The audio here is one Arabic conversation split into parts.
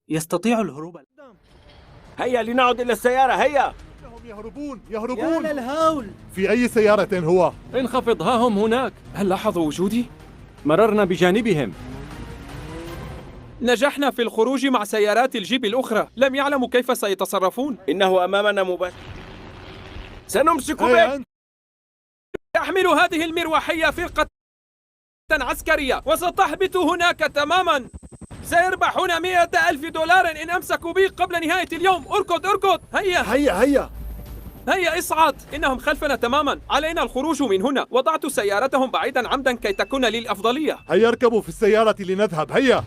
يستطيع الهروب. هيا لنعد إلى السيارة، هيا. إنهم يهربون. يا للهول. في أي سيارة هو؟ انخفض، ها هم هناك. هل لاحظوا وجودي؟ مررنا بجانبهم. نجحنا في الخروج مع سيارات الجيب الأخرى، لم يعلموا كيف سيتصرفون. إنه أمامنا مباشرة. سنمسك بك. تحمل هذه المروحية فرقة عسكرية وستحبط هناك تماما. سيربحون $100,000 إن أمسكوا بي قبل نهاية اليوم. اركض. هيا اصعد. إنهم خلفنا تماما، علينا الخروج من هنا. وضعت سيارتهم بعيدا عمدا كي تكون لي الأفضلية. هيا اركبوا في السيارة لنذهب، هيا.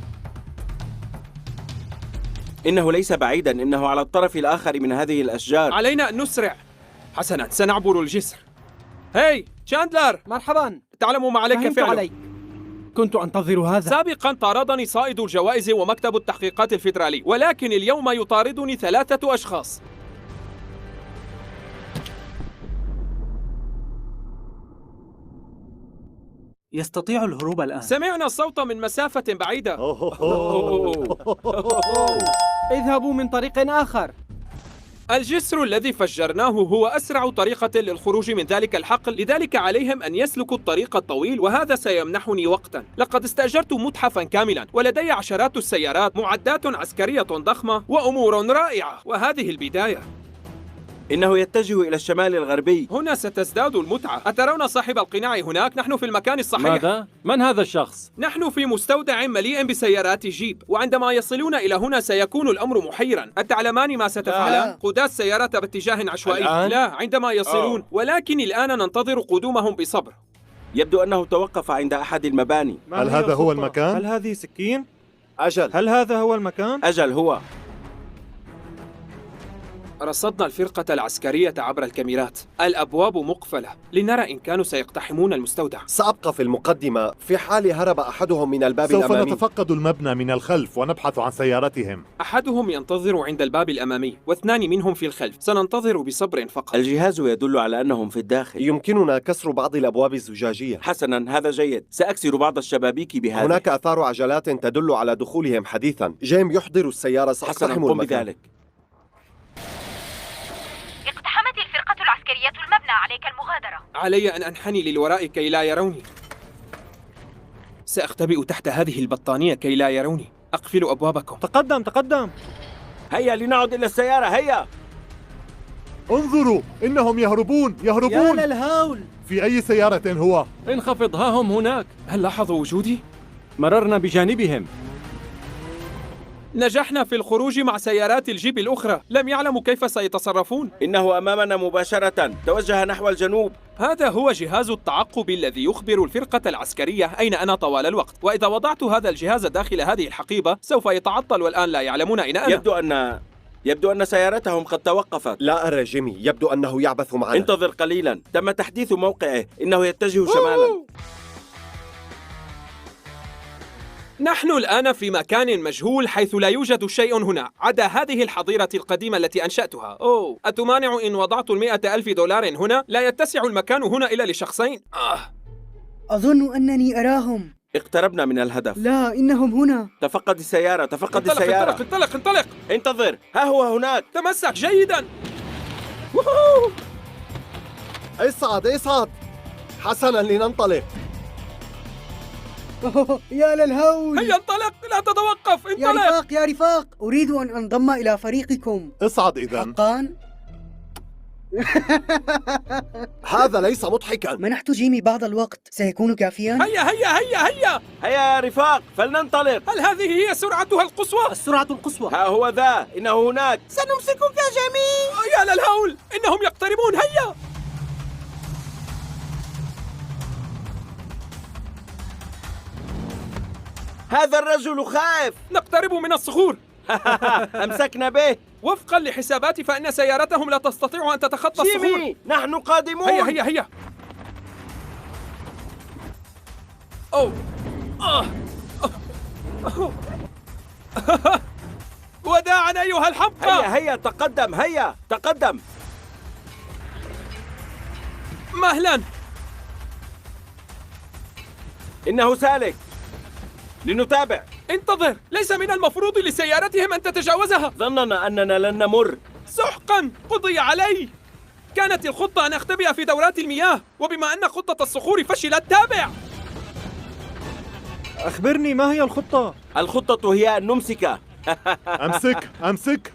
إنه ليس بعيدا، إنه على الطرف الآخر من هذه الأشجار. علينا أن نسرع. حسنا، سنعبر الجسر. هاي شاندلر، مرحبا. تعلم ما عليك فعله. كنت أنتظر هذا. سابقا طاردني صائد الجوائز ومكتب التحقيقات الفيدرالي، ولكن اليوم يطاردني 3 أشخاص. يستطيع الهروب الآن. سمعنا الصوت من مسافة بعيدة. اذهبوا من طريق آخر. الجسر الذي فجرناه هو أسرع طريقة للخروج من ذلك الحقل، لذلك عليهم أن يسلكوا الطريق الطويل، وهذا سيمنحني وقتا. لقد استأجرت متحفا كاملا، ولدي عشرات السيارات، معدات عسكرية ضخمة، وأمور رائعة. وهذه البداية. إنه يتجه إلى الشمال الغربي. هنا ستزداد المتعة. أترون صاحب القناع هناك؟ نحن في المكان الصحيح. ماذا؟ من هذا الشخص؟ نحن في مستودع مليء بسيارات جيب، وعندما يصلون إلى هنا سيكون الأمر محيرا. أتعلمان ما ستفعلان؟ قودا السيارة باتجاه عشوائي. الآن؟ لا، عندما يصلون. ولكن الآن ننتظر قدومهم بصبر. يبدو أنه توقف عند أحد المباني. هل هذا هو المكان؟ هل هذه سكين؟ أجل. هل هذا هو المكان؟ أجل هو. رصدنا الفرقة العسكرية عبر الكاميرات. الأبواب مقفلة، لنرى إن كانوا سيقتحمون المستودع. سأبقى في المقدمة في حال هرب أحدهم من الباب سوف الأمامي. نتفقد المبنى من الخلف ونبحث عن سيارتهم. أحدهم ينتظر عند الباب الأمامي، واثنان منهم في الخلف. سننتظر بصبر فقط. الجهاز يدل على أنهم في الداخل. يمكننا كسر بعض الأبواب الزجاجية. حسنا، هذا جيد. سأكسر بعض الشبابيك بهذا. هناك آثار عجلات تدل على دخولهم حديثا. جيم يحضر السيارة، حسنا، سأقتحم قم المكان. بذلك. اقتحمت الفرقة العسكرية المبنى، عليك المغادرة. علي أن أنحني للوراء كي لا يروني. سأختبئ تحت هذه البطانية كي لا يروني. أقفل أبوابكم. تقدم. هيا لنعد إلى السيارة، هيا. انظروا، إنهم يهربون. يا للهول. في أي سيارة هو؟ انخفض، ها هم هناك. هل لاحظوا وجودي؟ مررنا بجانبهم. نجحنا في الخروج مع سيارات الجيب الأخرى، لم يعلموا كيف سيتصرفون. إنه أمامنا مباشرة، توجه نحو الجنوب. هذا هو جهاز التعقب الذي يخبر الفرقة العسكرية أين أنا طوال الوقت، وإذا وضعت هذا الجهاز داخل هذه الحقيبة سوف يتعطل، والآن لا يعلمون أين أنا. يبدو أن سيارتهم قد توقفت. لا أرى جيمي، يبدو أنه يعبث معنا. انتظر قليلا، تم تحديث موقعه، إنه يتجه شمالا. نحن الآن في مكان مجهول حيث لا يوجد شيء هنا عدا هذه الحظيرة القديمة التي أنشأتها. أتمانع إن وضعت $100,000 هنا؟ لا يتسع المكان هنا إلا لشخصين. أظن أنني أراهم. اقتربنا من الهدف. لا، إنهم هنا. تفقد السيارة. انطلق. انتظر، ها هو هناك. تمسك جيدا. اصعد. حسنا، لننطلق. يا للهول. هيا انطلق، لا تتوقف. انطلق يا رفاق، أريد أن أنضم إلى فريقكم. اصعد إذن. حقا؟ هذا ليس مضحكا. منحت جيمي بعض الوقت، سيكون كافيا. هيا يا رفاق، فلننطلق. هل هذه هي سرعتها القصوى؟ السرعة القصوى. ها هو ذا، إنه هناك. سنمسكك جيمي. يا للهول، إنهم يقتربون. هيا. هذا الرجل خائف. نقترب من الصخور. أمسكنا به. وفقا لحساباتي فإن سيارتهم لا تستطيع أن تتخطى الصخور. جيمي، نحن قادمون. هيا. وداعا أيها الحمقى. هيا تقدم. مهلا. إنه سالك. لنتابع. انتظر، ليس من المفروض لسيارتهم أن تتجاوزها. ظننا أننا لن نمر. سحقا، قضي علي. كانت الخطة أن أختبئ في دورات المياه، وبما أن خطة الصخور فشلت تابع. أخبرني ما هي الخطة؟ الخطة هي أن نمسك. أمسك أمسك.